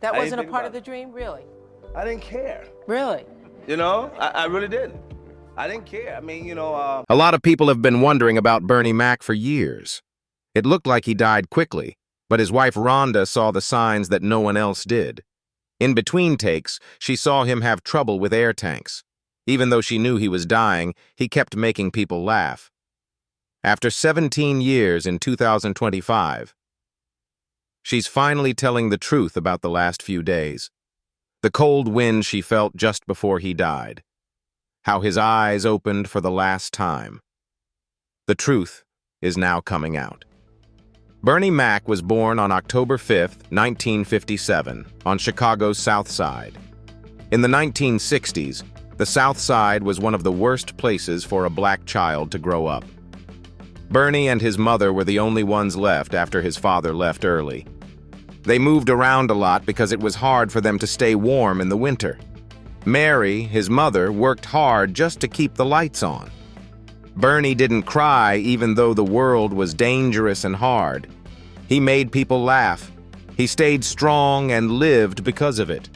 That I didn't wasn't a think part about of the it. dream, really? I didn't care. Really? You know, I really didn't. I didn't care. I mean, A lot of people have been wondering about Bernie Mac for years. It looked like he died quickly, but his wife Rhonda saw the signs that no one else did. In between takes, she saw him have trouble with air tanks. Even though she knew he was dying, he kept making people laugh. After 17 years in 2025, she's finally telling the truth about the last few days. The cold wind she felt just before he died. How his eyes opened for the last time. The truth is now coming out. Bernie Mac was born on October 5, 1957, on Chicago's South Side. In the 1960s, the South Side was one of the worst places for a black child to grow up. Bernie and his mother were the only ones left after his father left early. They moved around a lot because it was hard for them to stay warm in the winter. Mary, his mother, worked hard just to keep the lights on. Bernie didn't cry even though the world was dangerous and hard. He made people laugh. He stayed strong and lived because of it.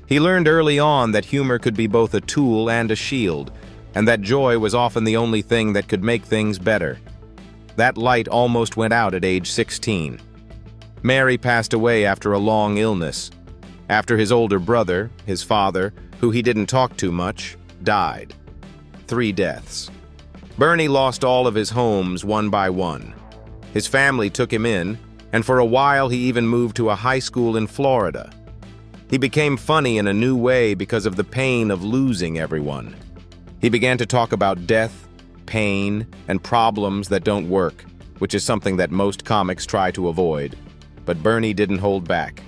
He learned early on that humor could be both a tool and a shield, and that joy was often the only thing that could make things better. That light almost went out at age 16. Mary passed away after a long illness. After his older brother, his father, who he didn't talk to much, died. 3 deaths. Bernie lost all of his homes one by one. His family took him in, and for a while he even moved to a high school in Florida. He became funny in a new way because of the pain of losing everyone. He began to talk about death, pain, and problems that don't work, which is something that most comics try to avoid. But Bernie didn't hold back.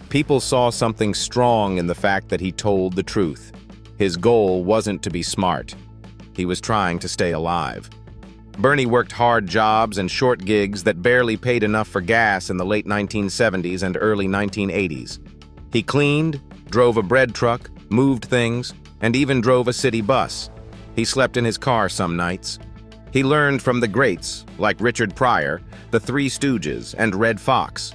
People saw something strong in the fact that he told the truth. His goal wasn't to be smart. He was trying to stay alive. Bernie worked hard jobs and short gigs that barely paid enough for gas in the late 1970s and early 1980s. He cleaned, drove a bread truck, moved things, and even drove a city bus. He slept in his car some nights. He learned from the greats, like Richard Pryor, the Three Stooges, and Red Fox.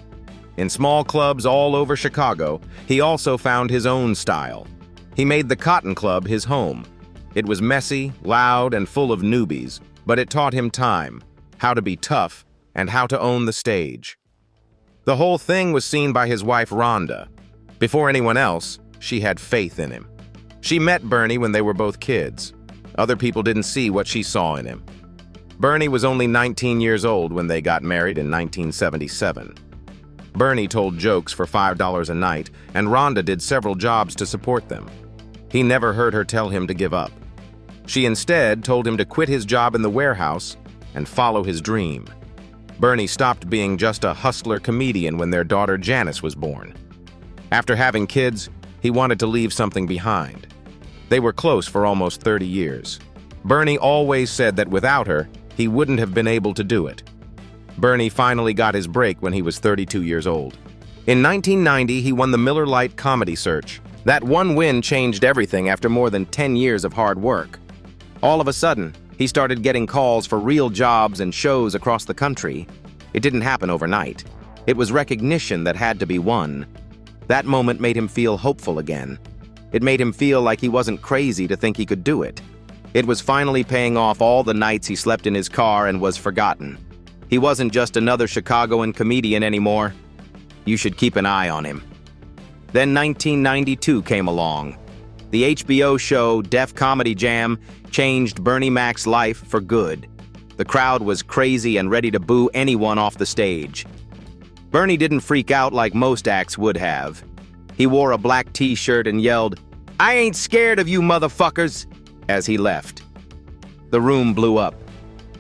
In small clubs all over Chicago, he also found his own style. He made the Cotton Club his home. It was messy, loud, and full of newbies, but it taught him time, how to be tough, and how to own the stage. The whole thing was seen by his wife Rhonda. Before anyone else, she had faith in him. She met Bernie when they were both kids. Other people didn't see what she saw in him. Bernie was only 19 years old when they got married in 1977. Bernie told jokes for $5 a night, and Rhonda did several jobs to support them. He never heard her tell him to give up. She instead told him to quit his job in the warehouse and follow his dream. Bernie stopped being just a hustler comedian when their daughter Janice was born. After having kids, he wanted to leave something behind. They were close for almost 30 years. Bernie always said that without her, he wouldn't have been able to do it. Bernie finally got his break when he was 32 years old. In 1990, he won the Miller Lite Comedy Search. That one win changed everything after more than 10 years of hard work. All of a sudden, he started getting calls for real jobs and shows across the country. It didn't happen overnight. It was recognition that had to be won. That moment made him feel hopeful again. It made him feel like he wasn't crazy to think he could do it. It was finally paying off all the nights he slept in his car and was forgotten. He wasn't just another Chicagoan comedian anymore. You should keep an eye on him. Then 1992 came along. The HBO show Def Comedy Jam changed Bernie Mac's life for good. The crowd was crazy and ready to boo anyone off the stage. Bernie didn't freak out like most acts would have. He wore a black t-shirt and yelled, "I ain't scared of you motherfuckers," as he left. The room blew up.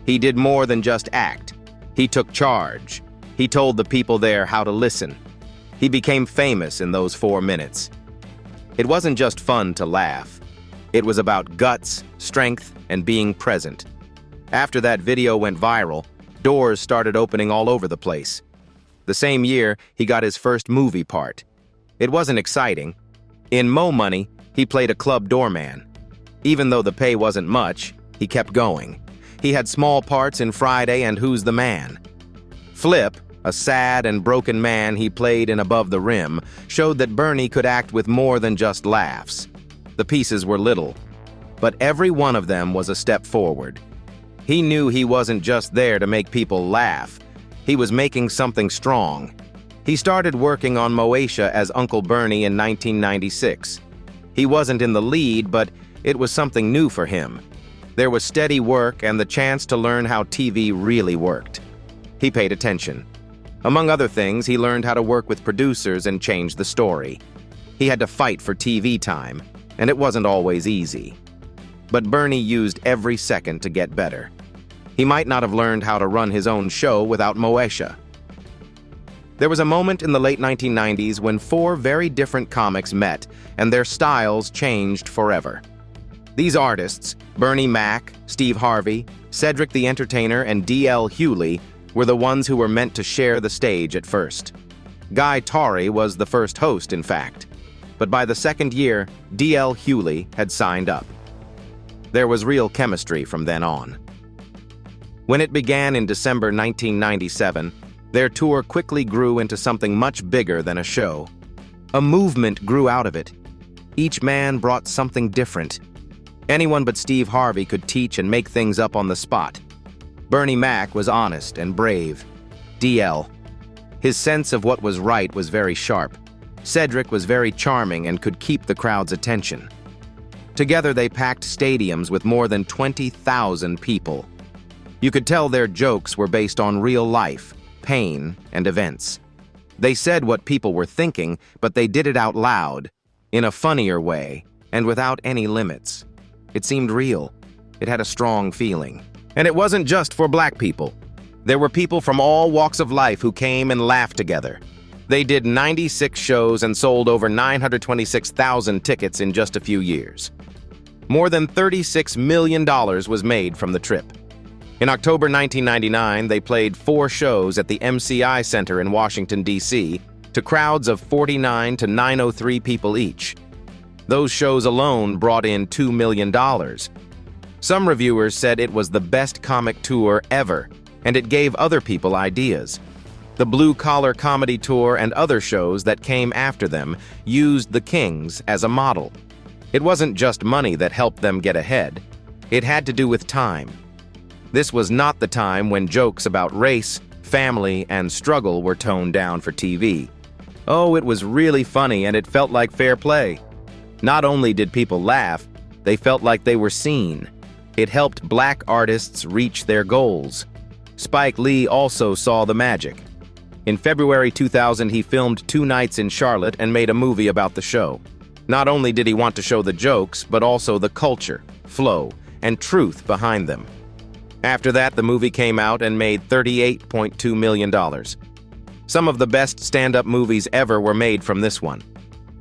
He did more than just act. He took charge. He told the people there how to listen. He became famous in those 4 minutes. It wasn't just fun to laugh. It was about guts, strength, and being present. After that video went viral, doors started opening all over the place. The same year, he got his first movie part. It wasn't exciting. In Mo Money, he played a club doorman. Even though the pay wasn't much, he kept going. He had small parts in Friday and Who's the Man. Flip, a sad and broken man he played in Above the Rim, showed that Bernie could act with more than just laughs. The pieces were little, but every one of them was a step forward. He knew he wasn't just there to make people laugh. He was making something strong. He started working on Moesha as Uncle Bernie in 1996. He wasn't in the lead, but it was something new for him. There was steady work and the chance to learn how TV really worked. He paid attention. Among other things, he learned how to work with producers and change the story. He had to fight for TV time, and it wasn't always easy. But Bernie used every second to get better. He might not have learned how to run his own show without Moesha. There was a moment in the late 1990s when four very different comics met, and their styles changed forever. These artists, Bernie Mac, Steve Harvey, Cedric the Entertainer, and D.L. Hewley, were the ones who were meant to share the stage at first. Guy Torry was the first host, in fact. But by the second year, D.L. Hewley had signed up. There was real chemistry from then on. When it began in December 1997, their tour quickly grew into something much bigger than a show. A movement grew out of it. Each man brought something different. Anyone but Steve Harvey could teach and make things up on the spot. Bernie Mac was honest and brave. DL. His sense of what was right was very sharp. Cedric was very charming and could keep the crowd's attention. Together they packed stadiums with more than 20,000 people. You could tell their jokes were based on real life, pain, and events. They said what people were thinking, but they did it out loud, in a funnier way, and without any limits. It seemed real. It had a strong feeling. And it wasn't just for black people. There were people from all walks of life who came and laughed together. They did 96 shows and sold over 926,000 tickets in just a few years. More than $36 million was made from the trip. In October 1999, they played 4 shows at the MCI Center in Washington, D.C., to crowds of 49 to 903 people each. Those shows alone brought in $2 million. Some reviewers said it was the best comic tour ever, and it gave other people ideas. The Blue Collar Comedy Tour and other shows that came after them used the Kings as a model. It wasn't just money that helped them get ahead. It had to do with time. This was not the time when jokes about race, family, and struggle were toned down for TV. Oh, it was really funny and it felt like fair play. Not only did people laugh, they felt like they were seen. It helped black artists reach their goals. Spike Lee also saw the magic. In February 2000, he filmed 2 nights in Charlotte and made a movie about the show. Not only did he want to show the jokes, but also the culture, flow, and truth behind them. After that, the movie came out and made $38.2 million. Some of the best stand-up movies ever were made from this one.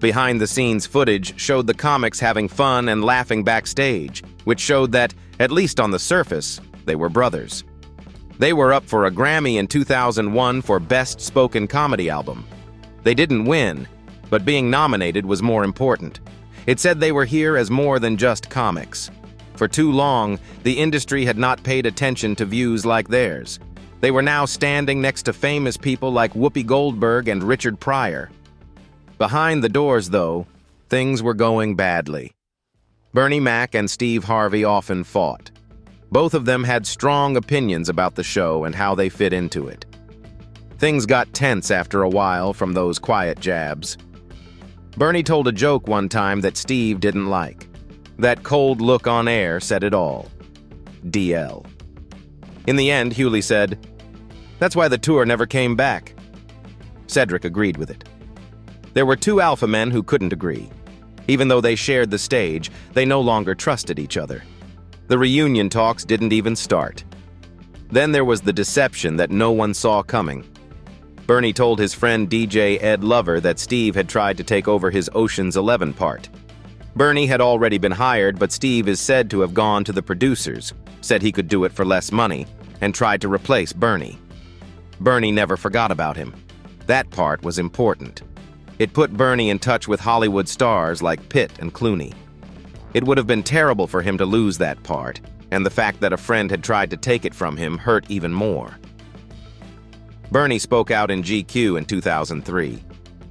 Behind-the-scenes footage showed the comics having fun and laughing backstage, which showed that, at least on the surface, they were brothers. They were up for a Grammy in 2001 for Best Spoken Comedy Album. They didn't win, but being nominated was more important. It said they were here as more than just comics. For too long, the industry had not paid attention to views like theirs. They were now standing next to famous people like Whoopi Goldberg and Richard Pryor. Behind the doors, though, things were going badly. Bernie Mac and Steve Harvey often fought. Both of them had strong opinions about the show and how they fit into it. Things got tense after a while from those quiet jabs. Bernie told a joke one time that Steve didn't like. That cold look on air said it all. DL. In the end, Hewley said, "That's why the tour never came back." Cedric agreed with it. There were 2 alpha men who couldn't agree. Even though they shared the stage, they no longer trusted each other. The reunion talks didn't even start. Then there was the deception that no one saw coming. Bernie told his friend DJ Ed Lover that Steve had tried to take over his Ocean's 11 part. Bernie had already been hired, but Steve is said to have gone to the producers, said he could do it for less money, and tried to replace Bernie. Bernie never forgot about him. That part was important. It put Bernie in touch with Hollywood stars like Pitt and Clooney. It would have been terrible for him to lose that part, and the fact that a friend had tried to take it from him hurt even more. Bernie spoke out in GQ in 2003.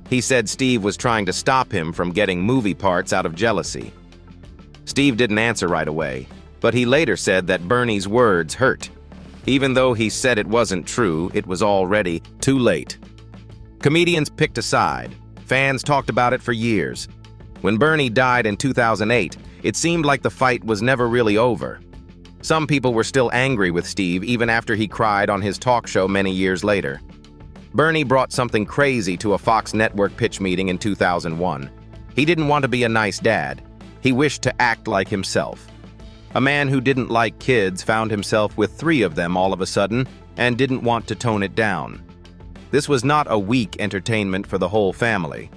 He said Steve was trying to stop him from getting movie parts out of jealousy. Steve didn't answer right away, but he later said that Bernie's words hurt. Even though he said it wasn't true, it was already too late. Comedians picked a side. Fans talked about it for years. When Bernie died in 2008, it seemed like the fight was never really over. Some people were still angry with Steve even after he cried on his talk show many years later. Bernie brought something crazy to a Fox network pitch meeting in 2001. He didn't want to be a nice dad. He wished to act like himself. A man who didn't like kids found himself with 3 of them all of a sudden and didn't want to tone it down. This was not a weak entertainment for the whole family.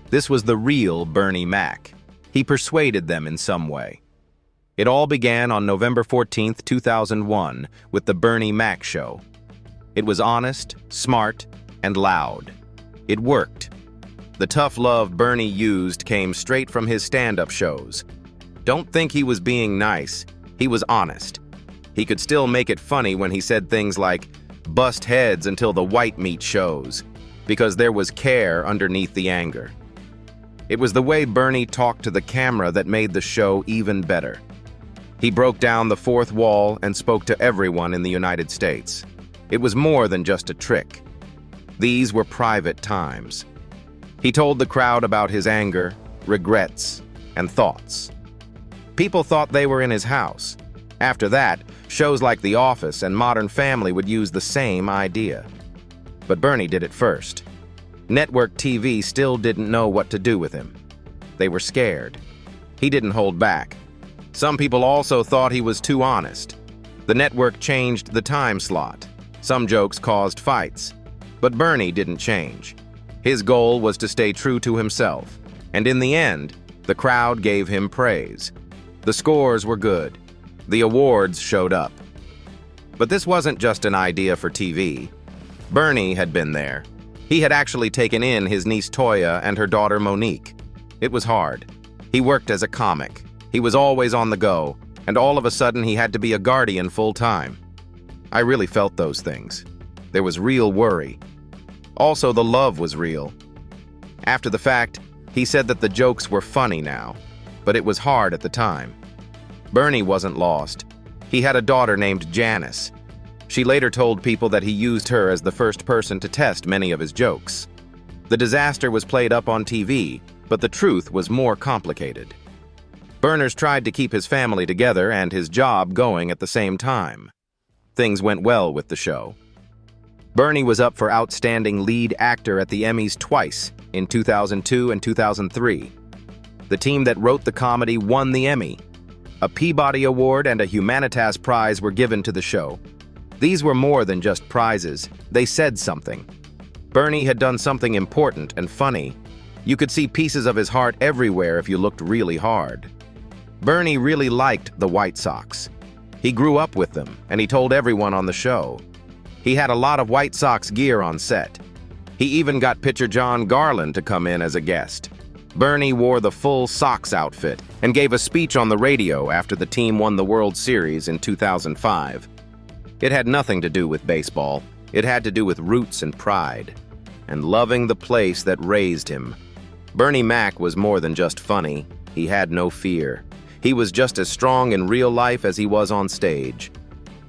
This was the real Bernie Mac. He persuaded them in some way. It all began on November 14, 2001, with the Bernie Mac Show. It was honest, smart, and loud. It worked. The tough love Bernie used came straight from his stand-up shows. Don't think he was being nice. He was honest. He could still make it funny when he said things like, "Bust heads until the white meat shows," because there was care underneath the anger. It was the way Bernie talked to the camera that made the show even better. He broke down the fourth wall and spoke to everyone in the United States. It was more than just a trick. These were private times. He told the crowd about his anger, regrets, and thoughts. People thought they were in his house. After that, shows like The Office and Modern Family would use the same idea. But Bernie did it first. Network TV still didn't know what to do with him. They were scared. He didn't hold back. Some people also thought he was too honest. The network changed the time slot. Some jokes caused fights. But Bernie didn't change. His goal was to stay true to himself. And in the end, the crowd gave him praise. The scores were good. The awards showed up. But this wasn't just an idea for TV. Bernie had been there. He had actually taken in his niece Toya and her daughter Monique. It was hard. He worked as a comic. He was always on the go, and all of a sudden he had to be a guardian full-time. I really felt those things. There was real worry. Also, the love was real. After the fact, he said that the jokes were funny now, but it was hard at the time. Bernie wasn't lost. He had a daughter named Janice. She later told people that he used her as the first person to test many of his jokes. The disaster was played up on TV, but the truth was more complicated. Berners tried to keep his family together and his job going at the same time. Things went well with the show. Bernie was up for Outstanding Lead Actor at the Emmys twice, in 2002 and 2003. The team that wrote the comedy won the Emmy. A Peabody Award and a Humanitas Prize were given to the show. These were more than just prizes. They said something. Bernie had done something important and funny. You could see pieces of his heart everywhere if you looked really hard. Bernie really liked the White Sox. He grew up with them, and he told everyone on the show. He had a lot of White Sox gear on set. He even got pitcher John Garland to come in as a guest. Bernie wore the full Sox outfit and gave a speech on the radio after the team won the World Series in 2005. It had nothing to do with baseball. It had to do with roots and pride, and loving the place that raised him. Bernie Mac was more than just funny. He had no fear. He was just as strong in real life as he was on stage.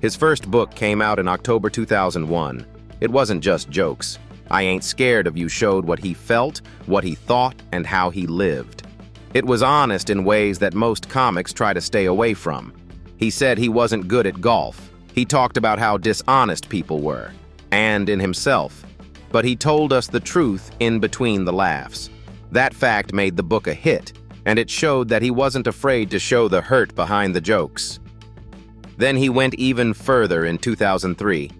His first book came out in October 2001. It wasn't just jokes. I Ain't Scared of You showed what he felt, what he thought, and how he lived. It was honest in ways that most comics try to stay away from. He said he wasn't good at golf. He talked about how dishonest people were, and in himself. But he told us the truth in between the laughs. That fact made the book a hit, and it showed that he wasn't afraid to show the hurt behind the jokes. Then he went even further in 2003.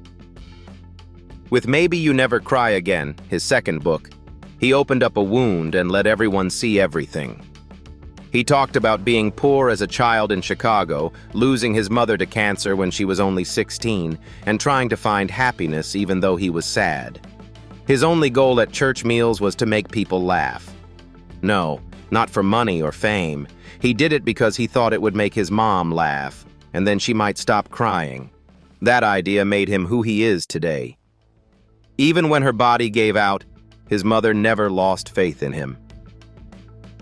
With Maybe You Never Cry Again, his second book, he opened up a wound and let everyone see everything. He talked about being poor as a child in Chicago, losing his mother to cancer when she was only 16, and trying to find happiness even though he was sad. His only goal at church meals was to make people laugh. No, not for money or fame. He did it because he thought it would make his mom laugh, and then she might stop crying. That idea made him who he is today. Even when her body gave out, his mother never lost faith in him.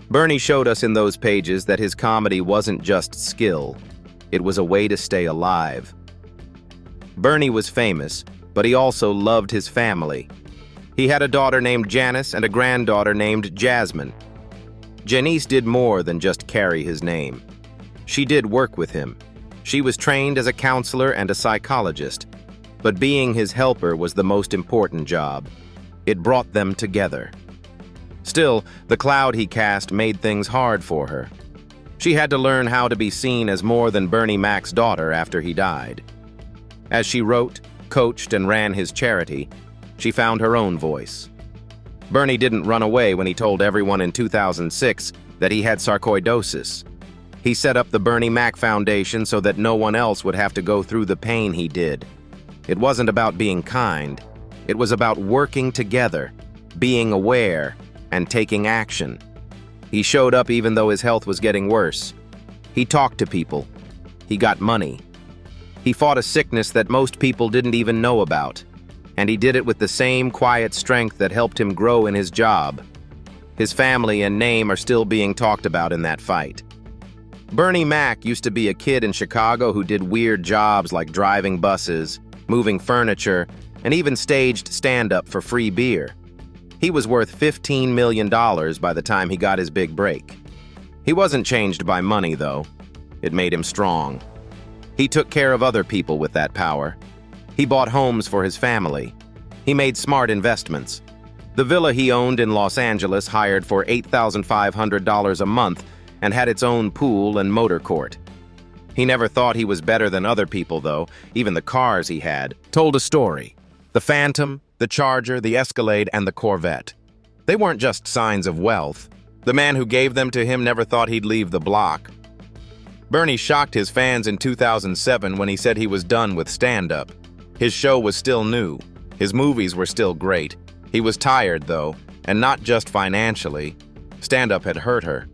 Bernie showed us in those pages that his comedy wasn't just skill, it was a way to stay alive. Bernie was famous, but he also loved his family. He had a daughter named Janice and a granddaughter named Jasmine. Janice did more than just carry his name. She did work with him. She was trained as a counselor and a psychologist, but being his helper was the most important job. It brought them together. Still, the cloud he cast made things hard for her. She had to learn how to be seen as more than Bernie Mac's daughter after he died. As she wrote, coached, and ran his charity, she found her own voice. Bernie didn't run away when he told everyone in 2006 that he had sarcoidosis. He set up the Bernie Mac Foundation so that no one else would have to go through the pain he did. It wasn't about being kind. It was about working together, being aware, and taking action. He showed up even though his health was getting worse. He talked to people. He got money. He fought a sickness that most people didn't even know about, and he did it with the same quiet strength that helped him grow in his job. His family and name are still being talked about in that fight. Bernie Mac used to be a kid in Chicago who did weird jobs like driving buses, moving furniture, and even staged stand-up for free beer. He was worth $15 million by the time he got his big break. He wasn't changed by money, though. It made him strong. He took care of other people with that power. He bought homes for his family. He made smart investments. The villa he owned in Los Angeles hired for $8,500 a month and had its own pool and motor court. He never thought he was better than other people, though. Even the cars he had told a story. The Phantom, the Charger, the Escalade, and the Corvette. They weren't just signs of wealth. The man who gave them to him never thought he'd leave the block. Bernie shocked his fans in 2007 when he said he was done with stand-up. His show was still new. His movies were still great. He was tired, though, and not just financially. Stand-up had hurt her.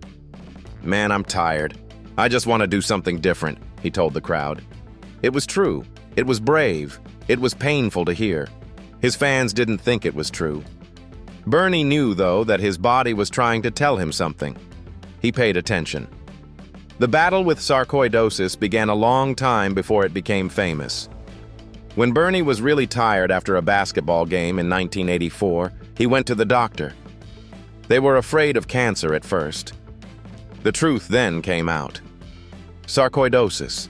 "Man, I'm tired. I just want to do something different," he told the crowd. It was true. It was brave. It was painful to hear. His fans didn't think it was true. Bernie knew, though, that his body was trying to tell him something. He paid attention. The battle with sarcoidosis began a long time before it became famous. When Bernie was really tired after a basketball game in 1984, he went to the doctor. They were afraid of cancer at first. The truth then came out. Sarcoidosis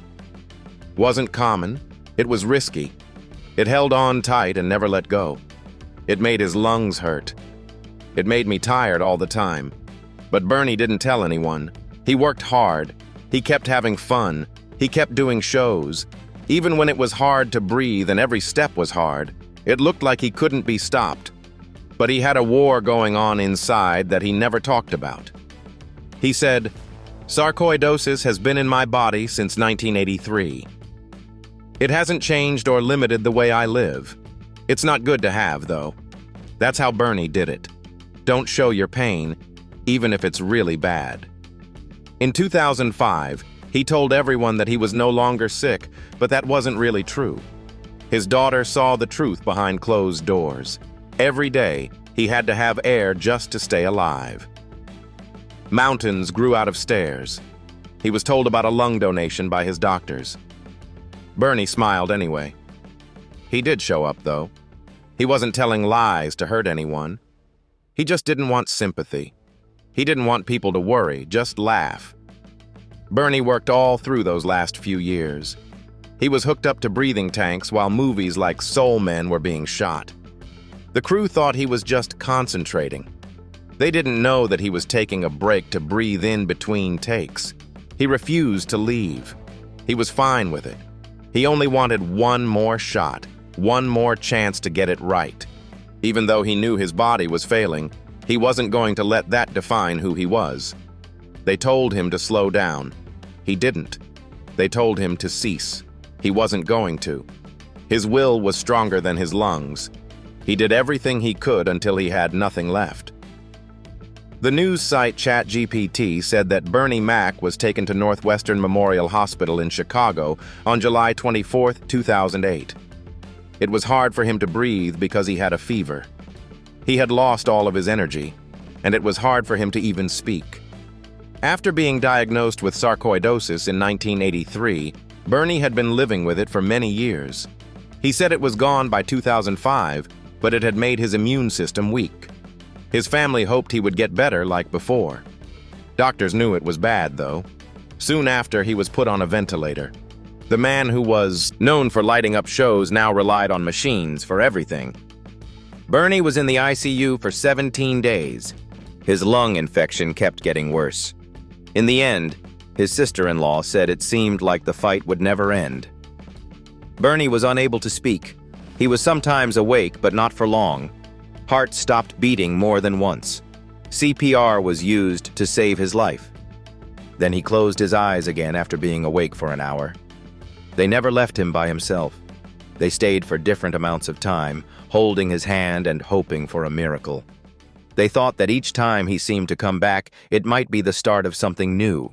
wasn't common. It was risky. It held on tight and never let go. It made his lungs hurt. It made me tired all the time. But Bernie didn't tell anyone. He worked hard. He kept having fun. He kept doing shows. Even when it was hard to breathe and every step was hard, it looked like he couldn't be stopped. But he had a war going on inside that he never talked about. He said, "Sarcoidosis has been in my body since 1983. It hasn't changed or limited the way I live. It's not good to have, though." That's how Bernie did it. Don't show your pain, even if it's really bad. In 2005, he told everyone that he was no longer sick, but that wasn't really true. His daughter saw the truth behind closed doors. Every day, he had to have air just to stay alive. Mountains grew out of stairs. He was told about a lung donation by his doctors. Bernie smiled anyway. He did show up, though. He wasn't telling lies to hurt anyone. He just didn't want sympathy. He didn't want people to worry, just laugh. Bernie worked all through those last few years. He was hooked up to breathing tanks while movies like Soul Men were being shot. The crew thought he was just concentrating. They didn't know that he was taking a break to breathe in between takes. He refused to leave. He was fine with it. He only wanted one more shot, one more chance to get it right. Even though he knew his body was failing, he wasn't going to let that define who he was. They told him to slow down. He didn't. They told him to cease. He wasn't going to. His will was stronger than his lungs. He did everything he could until he had nothing left. The news site ChatGPT said that Bernie Mac was taken to Northwestern Memorial Hospital in Chicago on July 24, 2008. It was hard for him to breathe because he had a fever. He had lost all of his energy, and it was hard for him to even speak. After being diagnosed with sarcoidosis in 1983, Bernie had been living with it for many years. He said it was gone by 2005, but it had made his immune system weak. His family hoped he would get better like before. Doctors knew it was bad, though. Soon after, he was put on a ventilator. The man who was known for lighting up shows now relied on machines for everything. Bernie was in the ICU for 17 days. His lung infection kept getting worse. In the end, his sister-in-law said it seemed like the fight would never end. Bernie was unable to speak. He was sometimes awake, but not for long. Heart stopped beating more than once. CPR was used to save his life. Then he closed his eyes again after being awake for an hour. They never left him by himself. They stayed for different amounts of time, holding his hand and hoping for a miracle. They thought that each time he seemed to come back, it might be the start of something new.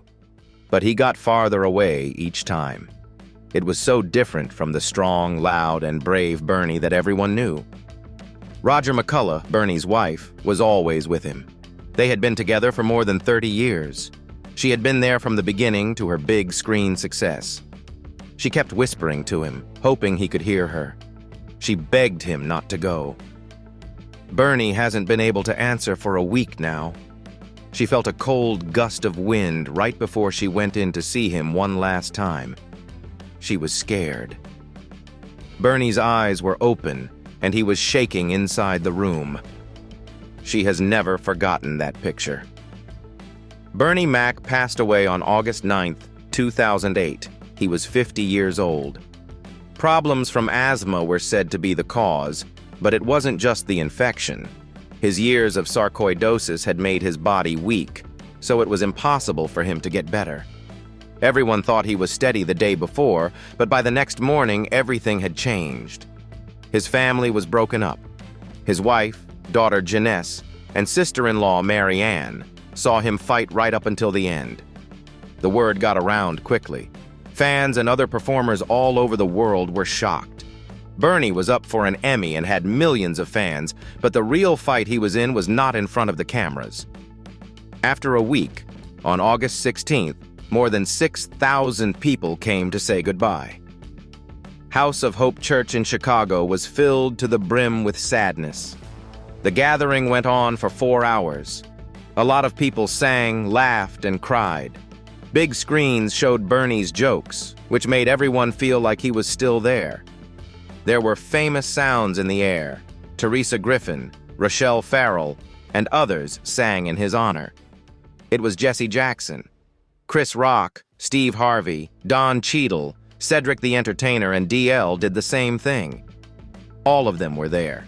But he got farther away each time. It was so different from the strong, loud, and brave Bernie that everyone knew. Roger McCullough, Bernie's wife, was always with him. They had been together for more than 30 years. She had been there from the beginning to her big screen success. She kept whispering to him, hoping he could hear her. She begged him not to go. Bernie hasn't been able to answer for a week now. She felt a cold gust of wind right before she went in to see him one last time. She was scared. Bernie's eyes were open, and he was shaking inside the room. She has never forgotten that picture. Bernie Mac passed away on August 9, 2008. He was 50 years old. Problems from asthma were said to be the cause, but it wasn't just the infection. His years of sarcoidosis had made his body weak, so it was impossible for him to get better. Everyone thought he was steady the day before, but by the next morning, everything had changed. His family was broken up. His wife, daughter Janess, and sister-in-law Mary Ann saw him fight right up until the end. The word got around quickly. Fans and other performers all over the world were shocked. Bernie was up for an Emmy and had millions of fans, but the real fight he was in was not in front of the cameras. After a week, on August 16th, more than 6,000 people came to say goodbye. House of Hope Church in Chicago was filled to the brim with sadness. The gathering went on for 4 hours. A lot of people sang, laughed, and cried. Big screens showed Bernie's jokes, which made everyone feel like he was still there. There were famous sounds in the air. Teresa Griffin, Rochelle Farrell, and others sang in his honor. It was Jesse Jackson, Chris Rock, Steve Harvey, Don Cheadle, Cedric the Entertainer, and DL did the same thing. All of them were there.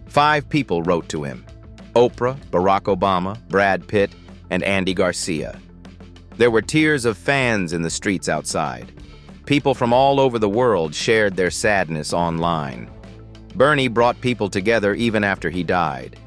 5 people wrote to him: Oprah, Barack Obama, Brad Pitt, and Andy Garcia. There were tears of fans in the streets outside. People from all over the world shared their sadness online. Bernie brought people together even after he died.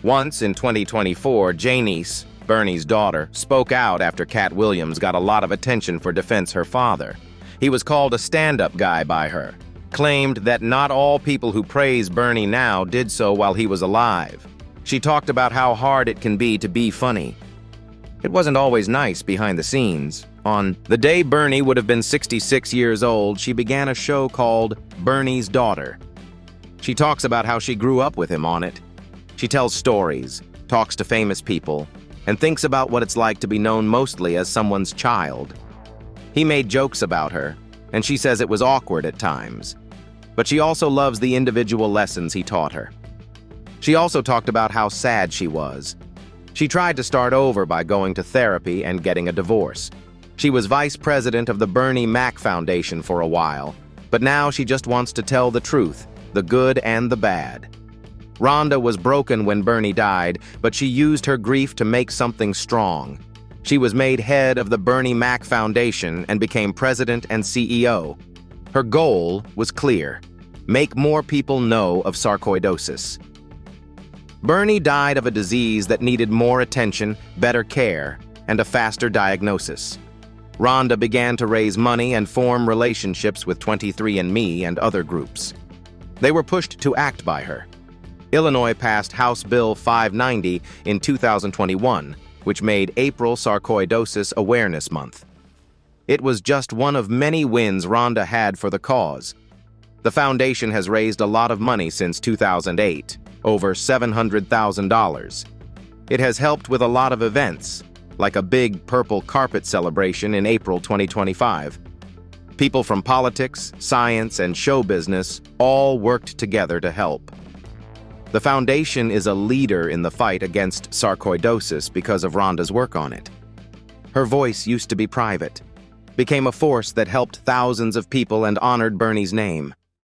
Once in 2024, Janice, Bernie's daughter, spoke out after Cat Williams got a lot of attention for defense her father. He was called a stand-up guy by her, claimed that not all people who praise Bernie now did so while he was alive. She talked about how hard it can be to be funny. It wasn't always nice behind the scenes. On the day Bernie would have been 66 years old, she began a show called Bernie's Daughter. She talks about how she grew up with him on it. She tells stories, talks to famous people, and thinks about what it's like to be known mostly as someone's child. He made jokes about her, and she says it was awkward at times. But she also loves the individual lessons he taught her. She also talked about how sad she was. She tried to start over by going to therapy and getting a divorce. She was vice president of the Bernie Mac Foundation for a while, but now she just wants to tell the truth, the good and the bad. Rhonda was broken when Bernie died, but she used her grief to make something strong. She was made head of the Bernie Mac Foundation and became president and CEO. Her goal was clear: make more people know of sarcoidosis. Bernie died of a disease that needed more attention, better care, and a faster diagnosis. Rhonda began to raise money and form relationships with 23andMe and other groups. They were pushed to act by her. Illinois passed House Bill 590 in 2021, which made April Sarcoidosis Awareness Month. It was just one of many wins Rhonda had for the cause. The foundation has raised a lot of money since 2008, over $700,000. It has helped with a lot of events, like a big purple carpet celebration in April 2025. People from politics, science, and show business all worked together to help. The foundation is a leader in the fight against sarcoidosis because of Rhonda's work on it. Her voice used to be private, became a force that helped thousands of people and honored Bernie's name.